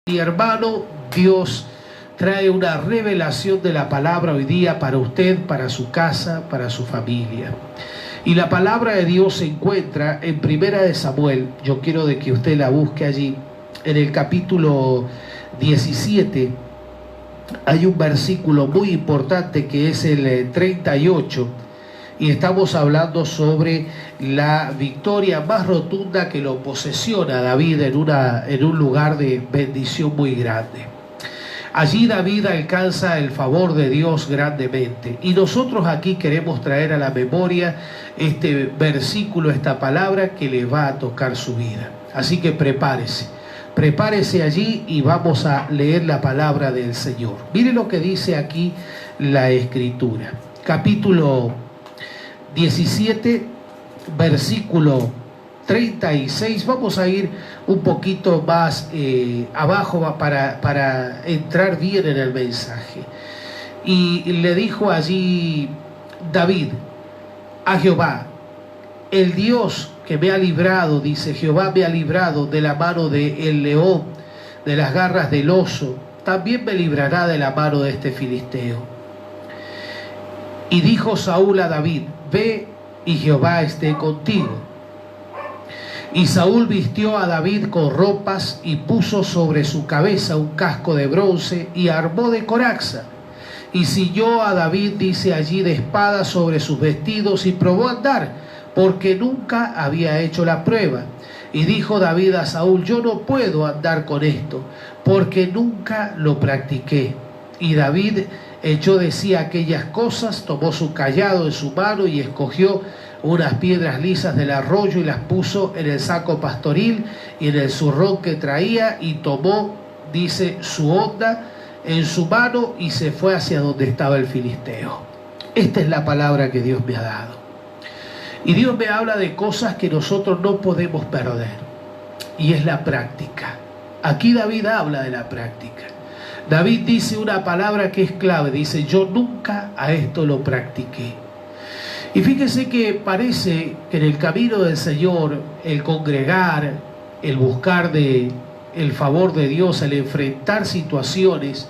Mi hermano, Dios trae una revelación de la palabra hoy día para usted, para su casa, para su familia. Y la palabra de Dios se encuentra en Primera de Samuel. Yo quiero de que usted la busque allí. En el capítulo 17 hay un versículo muy importante que es el 38. Y estamos hablando sobre la victoria más rotunda que lo posesiona David en un lugar de bendición muy grande. Allí David alcanza el favor de Dios grandemente. Y nosotros aquí queremos traer a la memoria este versículo, esta palabra que le va a tocar su vida. Así que prepárese allí y vamos a leer la palabra del Señor. Mire lo que dice aquí la Escritura. Capítulo 17, versículo 36. Vamos a ir un poquito más abajo para entrar bien en el mensaje. Y le dijo allí David a Jehová: el Dios que me ha librado, dice, Jehová me ha librado de la mano del león, de las garras del oso, también me librará de la mano de este filisteo. Y dijo Saúl a David: ve y Jehová esté contigo. Y Saúl vistió a David con ropas y puso sobre su cabeza un casco de bronce y armó de coraza. Y ciñó a David, dice allí, de espada sobre sus vestidos y probó a andar, porque nunca había hecho la prueba. Y dijo David a Saúl: yo no puedo andar con esto, porque nunca lo practiqué. Y David echó de sí aquellas cosas, tomó su cayado en su mano y escogió unas piedras lisas del arroyo y las puso en el saco pastoril y en el zurrón que traía, y tomó, dice, su honda en su mano y se fue hacia donde estaba el filisteo. Esta es la palabra que Dios me ha dado. Y Dios me habla de cosas que nosotros no podemos perder, y es la práctica. Aquí David habla de la práctica. David dice una palabra que es clave, dice: yo nunca a esto lo practiqué. Y fíjese que parece que en el camino del Señor, el congregar, el buscar el favor de Dios, el enfrentar situaciones,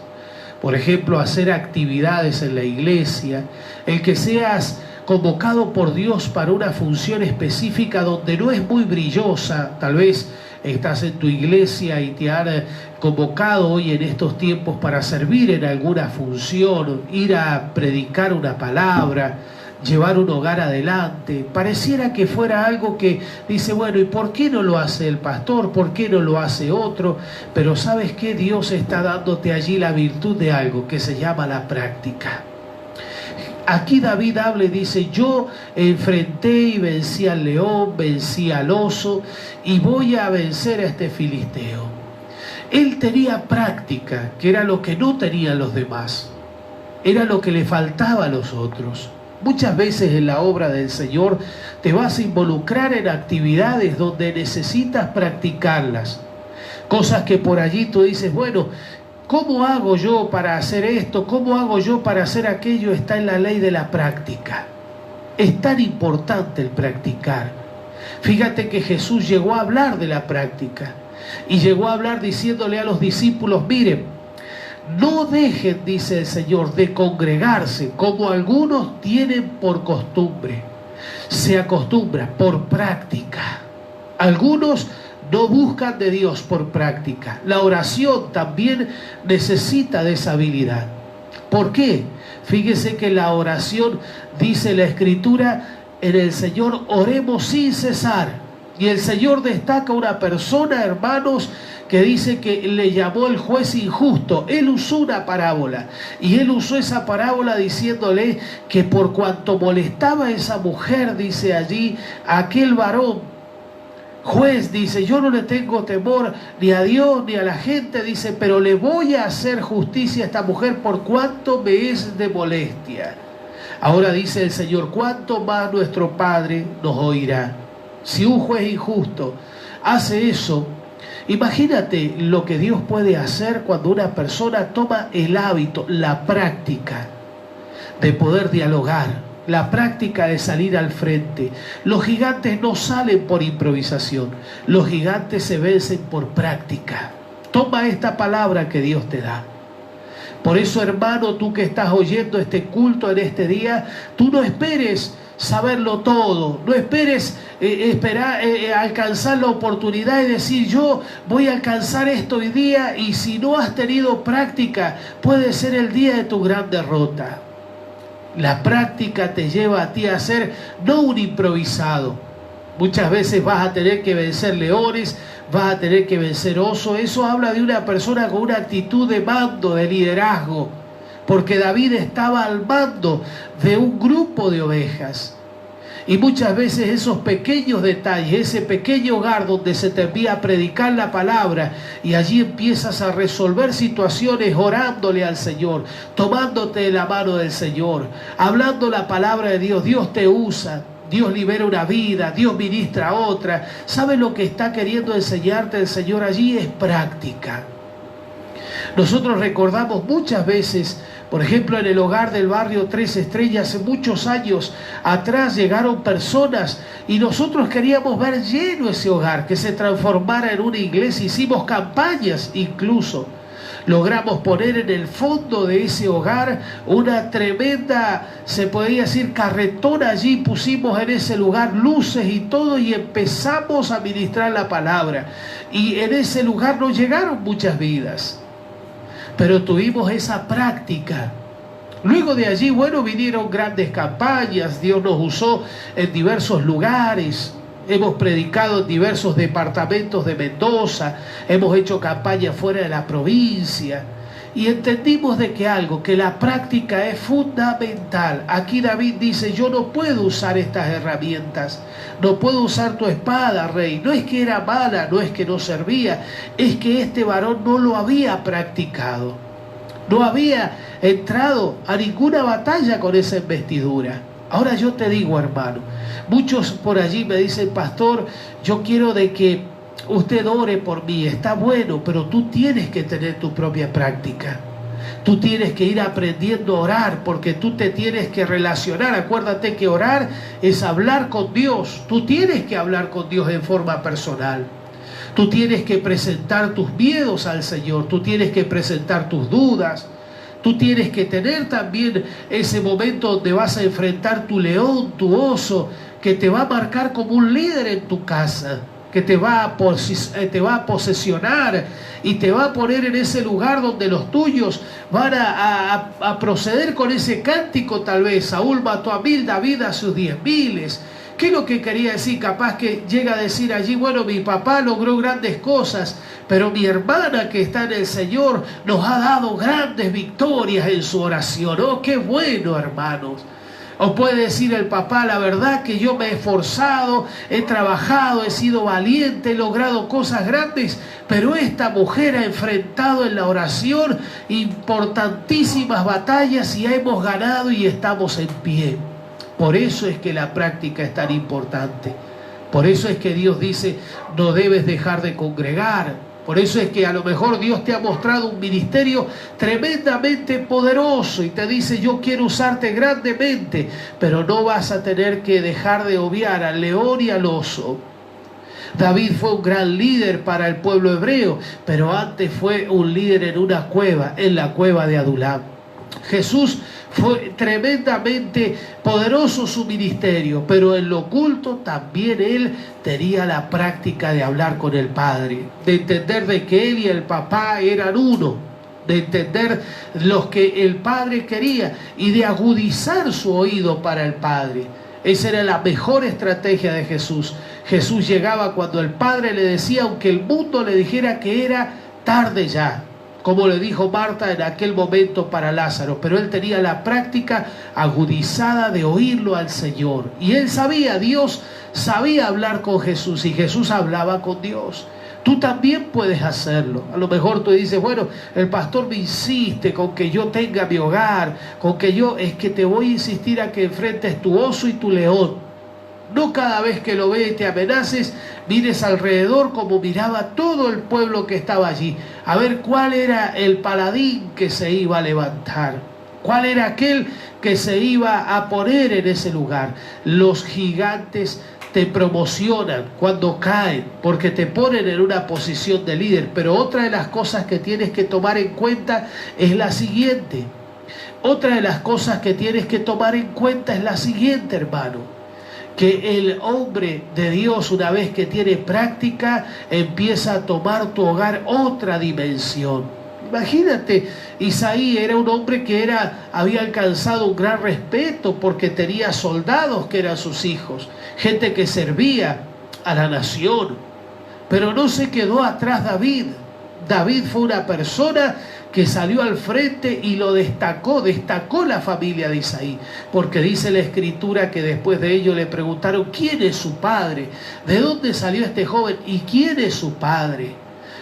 por ejemplo, hacer actividades en la iglesia, el que seas convocado por Dios para una función específica donde no es muy brillosa, tal vez estás en tu iglesia y te han convocado hoy en estos tiempos para servir en alguna función, ir a predicar una palabra, llevar un hogar adelante. Pareciera que fuera algo que dice: bueno, ¿y por qué no lo hace el pastor? ¿Por qué no lo hace otro? Pero ¿sabes qué? Dios está dándote allí la virtud de algo que se llama la práctica. Aquí David habla y dice: yo enfrenté y vencí al león, vencí al oso y voy a vencer a este filisteo. Él tenía práctica, que era lo que no tenían los demás, era lo que le faltaba a los otros. Muchas veces en la obra del Señor te vas a involucrar en actividades donde necesitas practicarlas. Cosas que por allí tú dices: bueno, ¿cómo hago yo para hacer esto? ¿Cómo hago yo para hacer aquello? Está en la ley de la práctica. Es tan importante el practicar. Fíjate que Jesús llegó a hablar de la práctica. Y llegó a hablar diciéndole a los discípulos: miren, no dejen, dice el Señor, de congregarse como algunos tienen por costumbre. Se acostumbra por práctica. Algunos no buscan de Dios por práctica. La oración también necesita de esa habilidad. ¿Por qué? Fíjese que la oración, dice la Escritura, en el Señor oremos sin cesar. Y el Señor destaca una persona, hermanos, que dice que le llamó el juez injusto. Él usó una parábola, y él usó esa parábola diciéndole que por cuanto molestaba a esa mujer, dice allí, a aquel varón, juez, dice: yo no le tengo temor ni a Dios ni a la gente, dice, pero le voy a hacer justicia a esta mujer por cuanto me es de molestia. Ahora dice el Señor: cuánto más nuestro Padre nos oirá. Si un juez injusto hace eso, imagínate lo que Dios puede hacer cuando una persona toma el hábito, la práctica de poder dialogar, la práctica de salir al frente. Los gigantes no salen por improvisación, los gigantes se vencen por práctica. Toma esta palabra que Dios te da. Por eso, hermano, tú que estás oyendo este culto en este día, tú no esperes saberlo todo, no esperes esperar alcanzar la oportunidad y decir yo voy a alcanzar esto hoy día, y si no has tenido práctica puede ser el día de tu gran derrota. La práctica te lleva a ti a ser no un improvisado. Muchas veces vas a tener que vencer leones, vas a tener que vencer osos. Eso habla de una persona con una actitud de mando, de liderazgo. Porque David estaba al mando de un grupo de ovejas. Y muchas veces esos pequeños detalles, ese pequeño hogar donde se te envía a predicar la palabra, y allí empiezas a resolver situaciones orándole al Señor, tomándote de la mano del Señor, hablando la palabra de Dios. Dios te usa, Dios libera una vida, Dios ministra otra. ¿Sabes lo que está queriendo enseñarte el Señor allí? Es práctica. Nosotros recordamos muchas veces, por ejemplo, en el hogar del barrio Tres Estrellas, hace muchos años atrás llegaron personas y nosotros queríamos ver lleno ese hogar, que se transformara en una iglesia. Hicimos campañas incluso. Logramos poner en el fondo de ese hogar una tremenda, se podría decir, carretona. Allí pusimos en ese lugar luces y todo, y empezamos a ministrar la palabra. Y en ese lugar nos llegaron muchas vidas. Pero tuvimos esa práctica. Luego de allí, bueno, vinieron grandes campañas. Dios nos usó en diversos lugares. Hemos predicado en diversos departamentos de Mendoza. Hemos hecho campañas fuera de la provincia. Y entendimos de que la práctica es fundamental. Aquí David dice, yo no puedo usar estas herramientas. No puedo usar tu espada, rey. No es que era mala, no es que no servía. Es que este varón no lo había practicado. No había entrado a ninguna batalla con esa investidura. Ahora yo te digo, hermano, muchos por allí me dicen, pastor, yo quiero de que usted ore por mí. Está bueno, pero tú tienes que tener tu propia práctica. Tú tienes que ir aprendiendo a orar, porque tú te tienes que relacionar. Acuérdate que orar es hablar con Dios. Tú tienes que hablar con Dios en forma personal. Tú tienes que presentar tus miedos al Señor. Tú tienes que presentar tus dudas. Tú tienes que tener también ese momento donde vas a enfrentar tu león, tu oso, que te va a marcar como un líder en tu casa, que te va a posesionar y te va a poner en ese lugar donde los tuyos van a proceder con ese cántico. Tal vez Saúl mató a 1000, David a sus 10.000. ¿Qué es lo que quería decir? Capaz que llega a decir allí, bueno, mi papá logró grandes cosas, pero mi hermana que está en el Señor nos ha dado grandes victorias en su oración. ¡Oh, qué bueno, hermanos! O puede decir el papá, la verdad que yo me he esforzado, he trabajado, he sido valiente, he logrado cosas grandes, pero esta mujer ha enfrentado en la oración importantísimas batallas y hemos ganado y estamos en pie. Por eso es que la práctica es tan importante. Por eso es que Dios dice, no debes dejar de congregar. Por eso es que a lo mejor Dios te ha mostrado un ministerio tremendamente poderoso y te dice, yo quiero usarte grandemente, pero no vas a tener que dejar de obviar al león y al oso. David fue un gran líder para el pueblo hebreo, pero antes fue un líder en una cueva, en la cueva de Adulam. Jesús fue tremendamente poderoso su ministerio, pero en lo oculto también él tenía la práctica de hablar con el Padre, de entender de que él y el papá eran uno, de entender lo que el Padre quería y de agudizar su oído para el Padre. Esa era la mejor estrategia de Jesús. Jesús llegaba cuando el Padre le decía, aunque el mundo le dijera que era tarde ya, como le dijo Marta en aquel momento para Lázaro, pero él tenía la práctica agudizada de oírlo al Señor. Y él sabía, Dios sabía hablar con Jesús y Jesús hablaba con Dios. Tú también puedes hacerlo. A lo mejor tú dices, bueno, el pastor me insiste con que yo tenga mi hogar, con que yo, es que te voy a insistir a que enfrentes tu oso y tu león. No cada vez que lo veas te amenaces, mires alrededor como miraba todo el pueblo que estaba allí, a ver cuál era el paladín que se iba a levantar, cuál era aquel que se iba a poner en ese lugar. Los gigantes te promocionan, cuando caen, porque te ponen en una posición de líder. Pero otra de las cosas que tienes que tomar en cuenta es la siguiente. Otra de las cosas que tienes que tomar en cuenta es la siguiente, hermano. Que el hombre de Dios, una vez que tiene práctica, empieza a tomar tu hogar otra dimensión. Imagínate, Isaí era un hombre que había alcanzado un gran respeto porque tenía soldados que eran sus hijos, gente que servía a la nación. Pero no se quedó atrás David. David fue una persona que salió al frente y lo destacó la familia de Isaí, porque dice la Escritura que después de ello le preguntaron ¿quién es su padre? ¿De dónde salió este joven? ¿Y quién es su padre?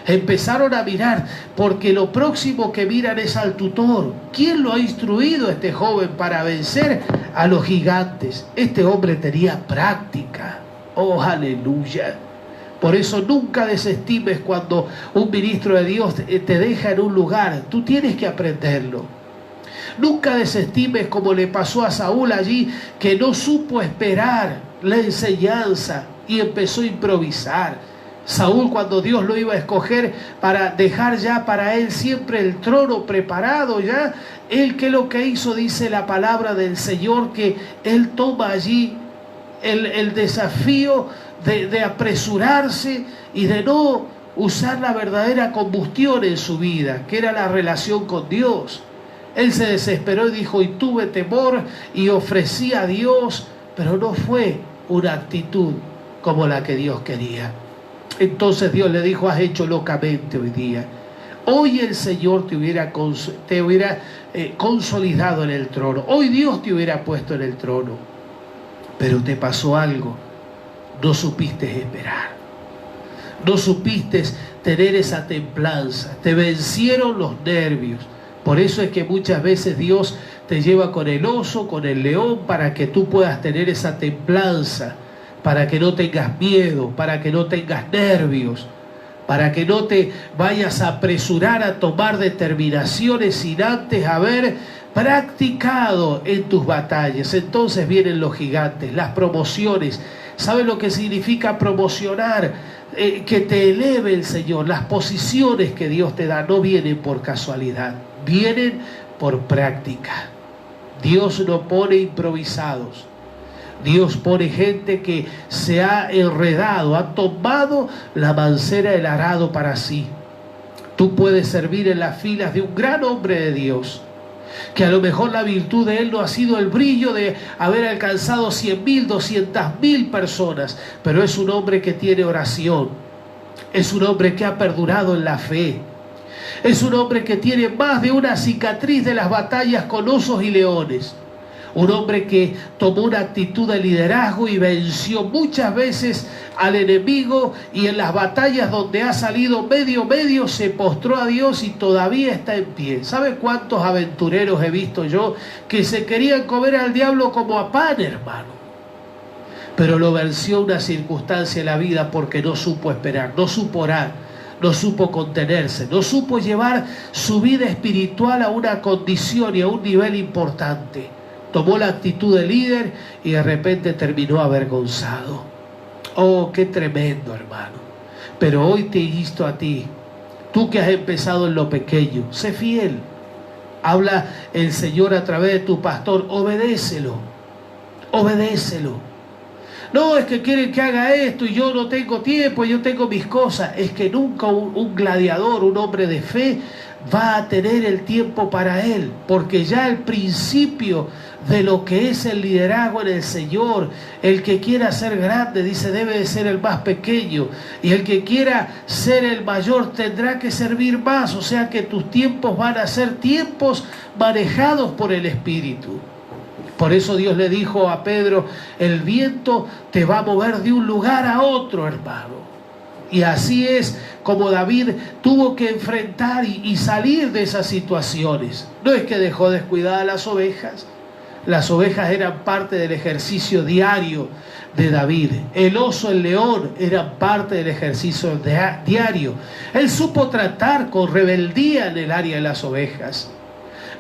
Empezaron a mirar, porque lo próximo que miran es al tutor. ¿Quién lo ha instruido a este joven para vencer a los gigantes? Este hombre tenía práctica. Oh, aleluya. Por eso nunca desestimes cuando un ministro de Dios te deja en un lugar. Tú tienes que aprenderlo. Nunca desestimes como le pasó a Saúl allí, que no supo esperar la enseñanza y empezó a improvisar. Saúl, cuando Dios lo iba a escoger para dejar ya para él siempre el trono preparado ya, él que lo que hizo, dice la palabra del Señor, que él toma allí el desafío de apresurarse y de no usar la verdadera combustión en su vida, que era la relación con Dios. Él se desesperó y dijo, y tuve temor y ofrecí a Dios, pero no fue una actitud como la que Dios quería. Entonces Dios le dijo, has hecho locamente hoy día. Hoy el Señor te hubiera consolidado en el trono. Hoy Dios te hubiera puesto en el trono. Pero te pasó algo. No supiste esperar. No supiste tener esa templanza. Te vencieron los nervios. Por eso es que muchas veces Dios te lleva con el oso, con el león, para que tú puedas tener esa templanza. Para que no tengas miedo, para que no tengas nervios, para que no te vayas a apresurar a tomar determinaciones sin antes haber practicado en tus batallas. Entonces vienen los gigantes, las promociones. ¿Sabes lo que significa promocionar? Que te eleve el Señor. Las posiciones que Dios te da no vienen por casualidad, vienen por práctica. Dios no pone improvisados. Dios pone gente que se ha enredado, ha tomado la mancera del arado para sí. Tú puedes servir en las filas de un gran hombre de Dios, que a lo mejor la virtud de él no ha sido el brillo de haber alcanzado 100.000, 200.000 personas, pero es un hombre que tiene oración, es un hombre que ha perdurado en la fe, es un hombre que tiene más de una cicatriz de las batallas con osos y leones. Un hombre que tomó una actitud de liderazgo y venció muchas veces al enemigo, y en las batallas donde ha salido medio se postró a Dios y todavía está en pie. ¿Sabe cuántos aventureros he visto yo que se querían comer al diablo como a pan, hermano? Pero lo venció una circunstancia en la vida porque no supo esperar, no supo orar, no supo contenerse, no supo llevar su vida espiritual a una condición y a un nivel importante. Tomó la actitud de líder y de repente terminó avergonzado. Oh, qué tremendo, hermano. Pero hoy te insto a ti, tú que has empezado en lo pequeño, sé fiel. Habla el Señor a través de tu pastor, obedécelo. Obedécelo. No, es que quieren que haga esto y yo no tengo tiempo, yo tengo mis cosas. Es que nunca un gladiador, un hombre de fe, va a tener el tiempo para él, porque ya el principio de lo que es el liderazgo en el Señor, el que quiera ser grande, dice, debe de ser el más pequeño, y el que quiera ser el mayor tendrá que servir más. O sea que tus tiempos van a ser tiempos manejados por el Espíritu. Por eso Dios le dijo a Pedro, el viento te va a mover de un lugar a otro, hermano. Y así es como David tuvo que enfrentar y salir de esas situaciones. No es que dejó descuidadas las ovejas. Las ovejas eran parte del ejercicio diario de David. El oso, el león eran parte del ejercicio diario. Él supo tratar con rebeldía en el área de las ovejas.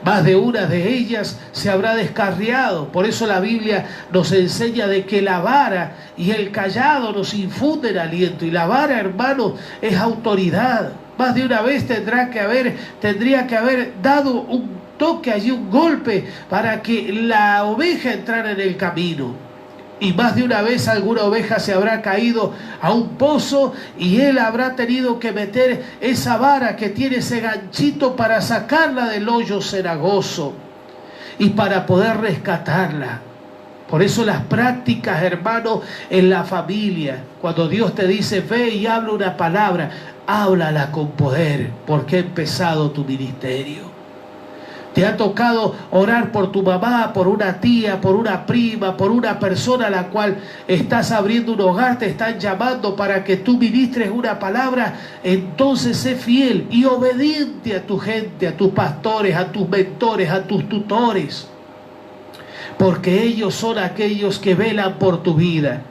Más de una de ellas se habrá descarriado. Por eso la Biblia nos enseña de que la vara y el cayado nos infunden aliento. Y la vara, hermano, es autoridad. Más de una vez tendría que haber dado un toque allí, un golpe, para que la oveja entrara en el camino. Y más de una vez alguna oveja se habrá caído a un pozo y él habrá tenido que meter esa vara que tiene ese ganchito para sacarla del hoyo cenagoso y para poder rescatarla. Por eso las prácticas, hermano, en la familia, cuando Dios te dice ve y habla una palabra, háblala con poder, porque ha empezado tu ministerio. Te ha tocado orar por tu mamá, por una tía, por una prima, por una persona a la cual estás abriendo un hogar, te están llamando para que tú ministres una palabra. Entonces sé fiel y obediente a tu gente, a tus pastores, a tus mentores, a tus tutores, porque ellos son aquellos que velan por tu vida.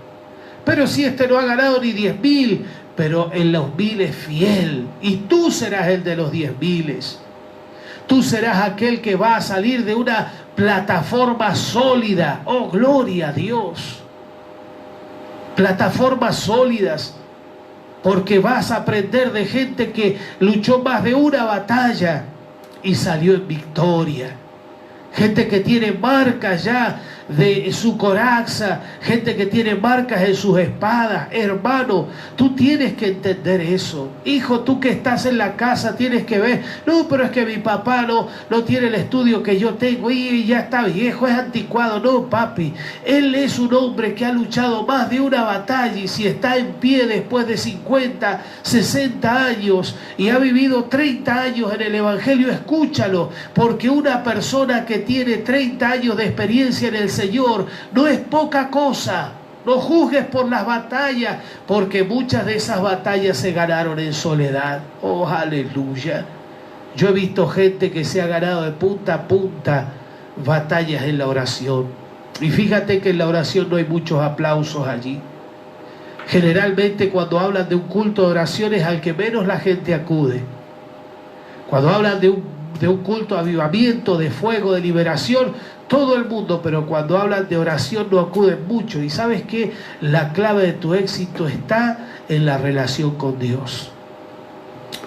Pero si este no ha ganado ni 10,000, pero en los 1,000 es fiel, y tú serás el de los 10,000. Tú serás aquel que va a salir de una plataforma sólida. Oh, gloria a Dios. Plataformas sólidas, porque vas a aprender de gente que luchó más de una batalla y salió en victoria. Gente que tiene marcas ya de su coraza, gente que tiene marcas en sus espadas. Hermano, tú tienes que entender eso. Hijo, tú que estás en la casa tienes que ver, no, pero es que mi papá no tiene el estudio que yo tengo y ya está viejo, es anticuado. No, papi, él es un hombre que ha luchado más de una batalla, y si está en pie después de 50, 60 años y ha vivido 30 años en el Evangelio, escúchalo, porque una persona que tiene 30 años de experiencia en el Señor no es poca cosa. No juzgues por las batallas, porque muchas de esas batallas se ganaron en soledad. Oh, aleluya. Yo he visto gente que se ha ganado de punta a punta batallas en la oración. Y fíjate que en la oración no hay muchos aplausos allí. Generalmente cuando hablan de un culto de oración es al que menos la gente acude. Cuando hablan de un culto de avivamiento, de fuego, de liberación, todo el mundo, pero cuando hablan de oración no acuden mucho. Y sabes que la clave de tu éxito está en la relación con Dios.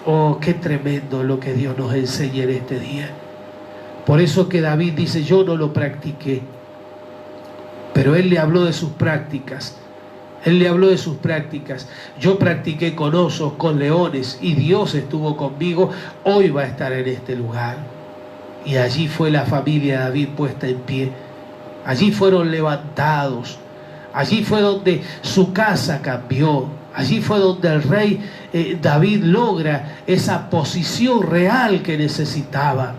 Oh, qué tremendo lo que Dios nos enseña en este día. Por eso que David dice, yo no lo practiqué, pero él le habló de sus prácticas. Él le habló de sus prácticas. Yo practiqué con osos, con leones, y Dios estuvo conmigo. Hoy va a estar en este lugar. Y allí fue la familia de David puesta en pie. Allí fueron levantados. Allí fue donde su casa cambió. Allí fue donde el rey David logra esa posición real que necesitaba.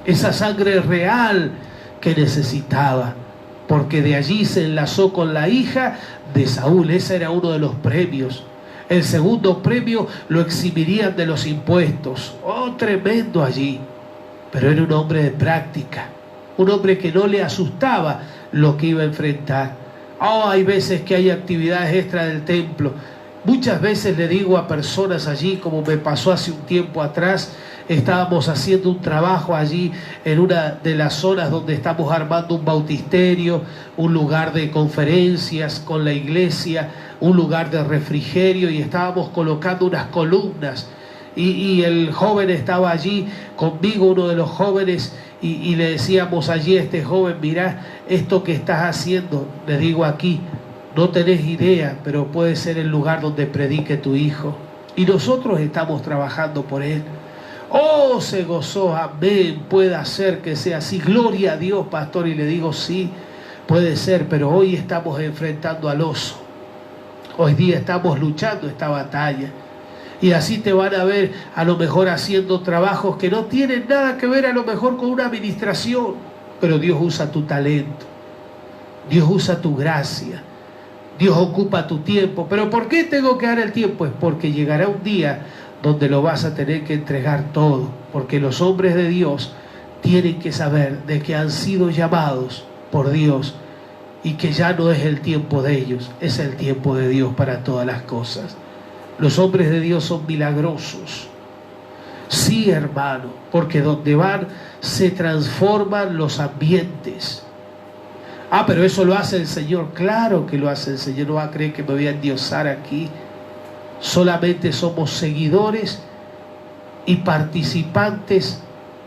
Esa sangre real que necesitaba. Porque de allí se enlazó con la hija de Saúl. Ese era uno de los premios. El segundo premio lo eximirían de los impuestos. Oh, tremendo allí. Pero era un hombre de práctica. Un hombre que no le asustaba lo que iba a enfrentar. Oh, hay veces que hay actividades extra del templo. Muchas veces le digo a personas allí, como me pasó hace un tiempo atrás, estábamos haciendo un trabajo allí en una de las zonas donde estamos armando un bautisterio, un lugar de conferencias con la iglesia, un lugar de refrigerio, y estábamos colocando unas columnas. Y el joven estaba allí conmigo, uno de los jóvenes, y le decíamos allí a este joven, mirá, esto que estás haciendo, le digo aquí, no tenés idea, pero puede ser el lugar donde predique tu hijo. Y nosotros estamos trabajando por él. Oh, se gozó, amén, puede ser que sea así, gloria a Dios, pastor. Y le digo, sí, puede ser, pero hoy estamos enfrentando al oso. Hoy día estamos luchando esta batalla. Y así te van a ver a lo mejor haciendo trabajos que no tienen nada que ver a lo mejor con una administración. Pero Dios usa tu talento. Dios usa tu gracia. Dios ocupa tu tiempo. ¿Pero por qué tengo que dar el tiempo? Es porque llegará un día donde lo vas a tener que entregar todo. Porque los hombres de Dios tienen que saber de que han sido llamados por Dios y que ya no es el tiempo de ellos, es el tiempo de Dios para todas las cosas. Los hombres de Dios son milagrosos. Sí, hermano, porque donde van se transforman los ambientes. Ah, pero eso lo hace el Señor. Claro que lo hace el Señor. No va a creer que me voy a endiosar aquí. Solamente somos seguidores y participantes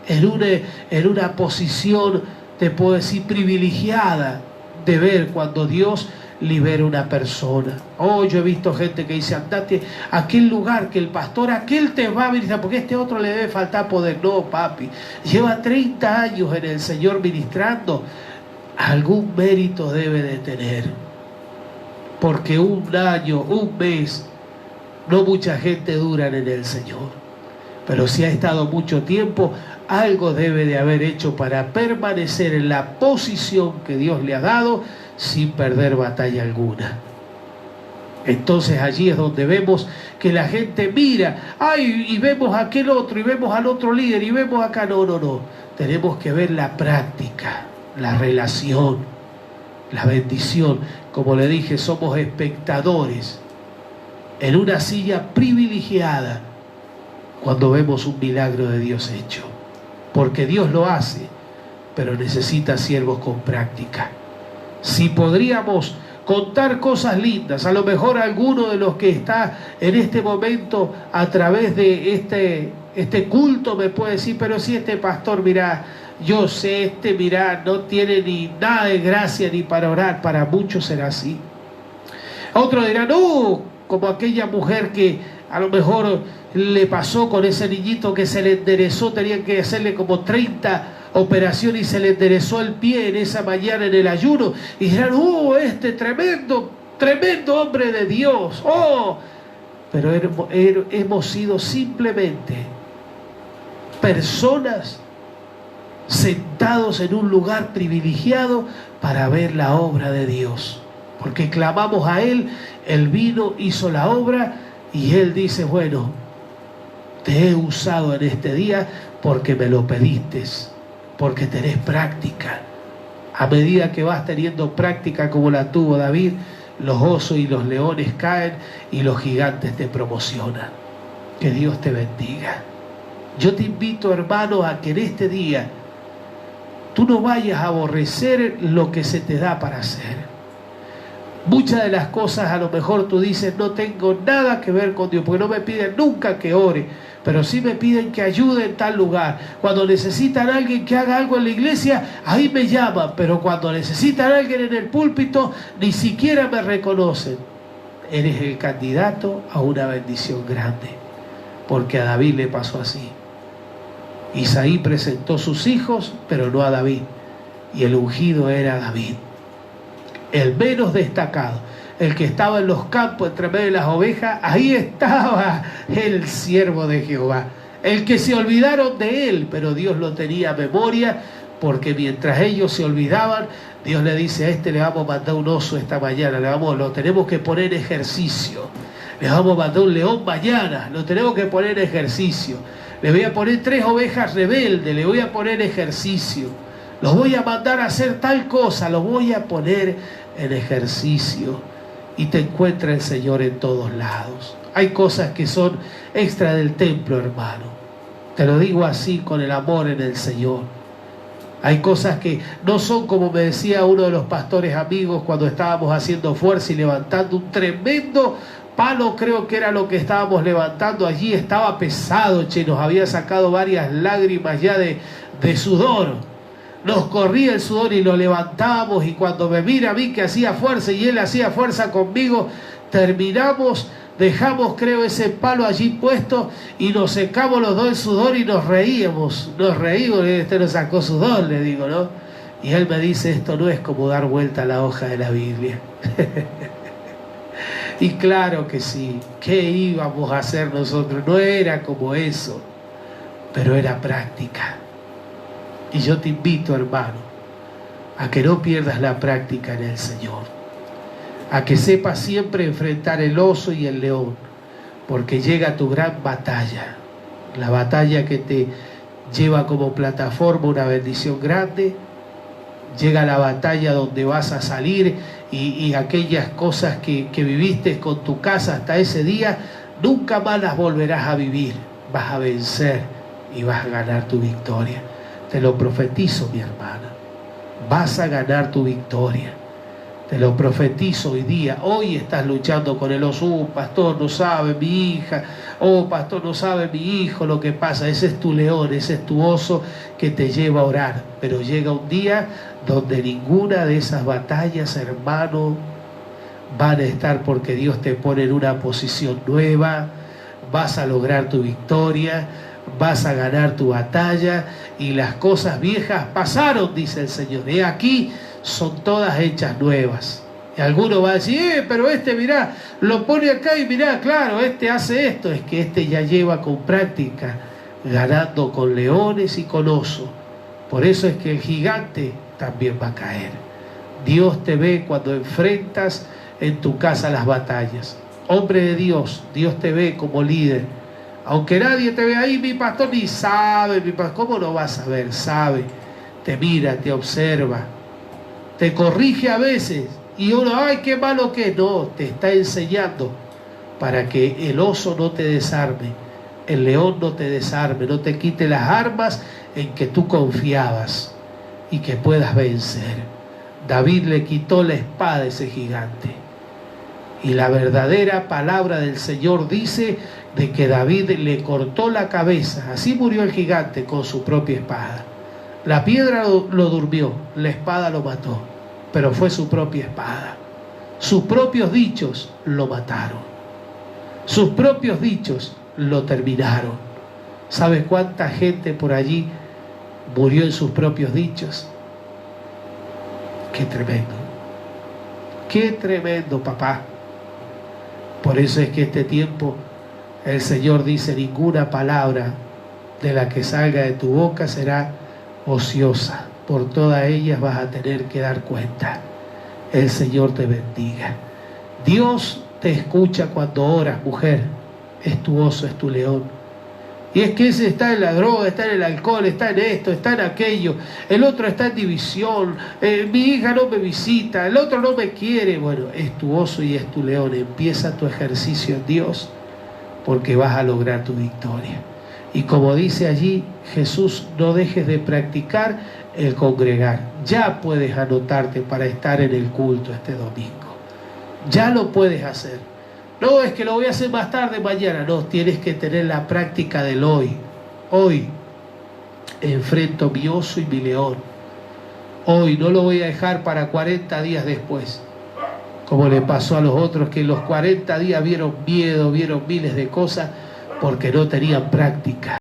en una posición, te puedo decir, privilegiada de ver cuando Dios libera a una persona. Oh, yo he visto gente que dice, andate a aquel lugar que el pastor, aquel te va a ministrar, porque a este otro le debe faltar poder. No, papi, lleva 30 años en el Señor ministrando, algún mérito debe de tener, porque un año, un mes, no mucha gente dura en el Señor, pero si ha estado mucho tiempo, algo debe de haber hecho para permanecer en la posición que Dios le ha dado sin perder batalla alguna. Entonces allí es donde vemos que la gente mira, ay, y vemos a aquel otro, y vemos al otro líder, y vemos acá. No. Tenemos que ver la práctica, la relación, la bendición. Como le dije, somos espectadores en una silla privilegiada cuando vemos un milagro de Dios hecho. Porque Dios lo hace, pero necesita siervos con práctica. Si podríamos contar cosas lindas, a lo mejor alguno de los que está en este momento a través de este culto me puede decir, pero si este pastor, mira, yo sé, mira, no tiene ni nada de gracia ni para orar. Para muchos será así. Otros dirán, no, como aquella mujer que a lo mejor le pasó con ese niñito que se le enderezó, tenían que hacerle como 30 operaciones y se le enderezó el pie en esa mañana en el ayuno, y dirán, oh, tremendo hombre de Dios, oh, pero hemos sido simplemente personas sentados en un lugar privilegiado para ver la obra de Dios, porque clamamos a Él, Él vino, hizo la obra, y Él dice, bueno, te he usado en este día porque me lo pediste, porque tenés práctica. A medida que vas teniendo práctica como la tuvo David, los osos y los leones caen y los gigantes te promocionan. Que Dios te bendiga. Yo te invito, hermano, a que en este día tú no vayas a aborrecer lo que se te da para hacer. Muchas de las cosas a lo mejor tú dices, no tengo nada que ver con Dios, porque no me piden nunca que ore, pero sí me piden que ayude en tal lugar. Cuando necesitan a alguien que haga algo en la iglesia, ahí me llaman, pero cuando necesitan a alguien en el púlpito, ni siquiera me reconocen. Eres el candidato a una bendición grande, porque a David le pasó así. Isaí presentó sus hijos, pero no a David, y el ungido era David, el menos destacado, el que estaba en los campos entre medio de las ovejas. Ahí estaba el siervo de Jehová, el que se olvidaron de él, pero Dios lo tenía a memoria, porque mientras ellos se olvidaban, Dios le dice, a le vamos a mandar un oso esta mañana, lo tenemos que poner en ejercicio, le vamos a mandar un león mañana, lo tenemos que poner en ejercicio, le voy a poner 3 ovejas rebeldes, le voy a poner ejercicio, los voy a mandar a hacer tal cosa, los voy a poner en ejercicio. Y te encuentra el Señor en todos lados. Hay cosas que son extra del templo, hermano. Te lo digo así, con el amor en el Señor. Hay cosas que no son, como me decía uno de los pastores amigos cuando estábamos haciendo fuerza y levantando un tremendo palo, creo que era lo que estábamos levantando allí. Estaba pesado, nos había sacado varias lágrimas ya de sudor. Nos corría el sudor y lo levantábamos, y cuando me mira a mí que hacía fuerza y él hacía fuerza conmigo, terminamos, dejamos creo ese palo allí puesto y nos secamos los dos el sudor y nos reíamos, nos sacó sudor, le digo, ¿no? Y él me dice, esto no es como dar vuelta a la hoja de la Biblia. Y claro que sí, ¿qué íbamos a hacer nosotros? No era como eso, pero era práctica. Y yo te invito, hermano, a que no pierdas la práctica en el Señor, a que sepas siempre enfrentar el oso y el león, porque llega tu gran batalla, la batalla que te lleva como plataforma una bendición grande. Llega la batalla donde vas a salir y aquellas cosas que viviste con tu casa hasta ese día, nunca más las volverás a vivir. vas a vencer y vas a ganar tu victoria. Te lo profetizo, mi hermana. Vas a ganar tu victoria. Te lo profetizo hoy día. Hoy estás luchando con el oso. Pastor, no sabe mi hija. Pastor, no sabe mi hijo lo que pasa. Ese es tu león, ese es tu oso que te lleva a orar. Pero llega un día donde ninguna de esas batallas, hermano, van a estar, porque Dios te pone en una posición nueva. Vas a lograr tu victoria. Vas a ganar tu batalla. Y las cosas viejas pasaron, dice el Señor. He aquí, son todas hechas nuevas. Y alguno va a decir, pero mirá, lo pone acá y mirá, claro, hace esto. Es que ya lleva con práctica, ganando con leones y con osos. Por eso es que el gigante también va a caer. Dios te ve cuando enfrentas en tu casa las batallas. Hombre de Dios, Dios te ve como líder. Aunque nadie te ve ahí, mi pastor, ni sabe, ¿cómo no vas a ver? Sabe, te mira, te observa, te corrige a veces, y uno, ay, qué malo que es. No, te está enseñando para que el oso no te desarme, el león no te desarme, no te quite las armas en que tú confiabas y que puedas vencer. David le quitó la espada a ese gigante, y la verdadera palabra del Señor dice de que David le cortó la cabeza. Así murió el gigante, con su propia espada. La piedra lo durmió, la espada lo mató, pero fue su propia espada. Sus propios dichos lo mataron. Sus propios dichos lo terminaron. ¿Sabes cuánta gente por allí murió en sus propios dichos? Qué tremendo. Qué tremendo, papá. Por eso es que este tiempo el Señor dice, ninguna palabra de la que salga de tu boca será ociosa. Por todas ellas vas a tener que dar cuenta. El Señor te bendiga. Dios te escucha cuando oras, mujer. Es tu oso, es tu león. Y es que ese está en la droga, está en el alcohol, está en esto, está en aquello. El otro está en división. Mi hija no me visita, el otro no me quiere. Bueno, es tu oso y es tu león. Empieza tu ejercicio en Dios, porque vas a lograr tu victoria. Y como dice allí Jesús, no dejes de practicar el congregar. Ya puedes anotarte para estar en el culto este domingo. Ya lo puedes hacer. No, es que lo voy a hacer más tarde, mañana. No, tienes que tener la práctica del hoy. Hoy enfrento mi oso y mi león. Hoy no lo voy a dejar para 40 días después, como le pasó a los otros, que en los 40 días vieron miedo, vieron miles de cosas, porque no tenían práctica.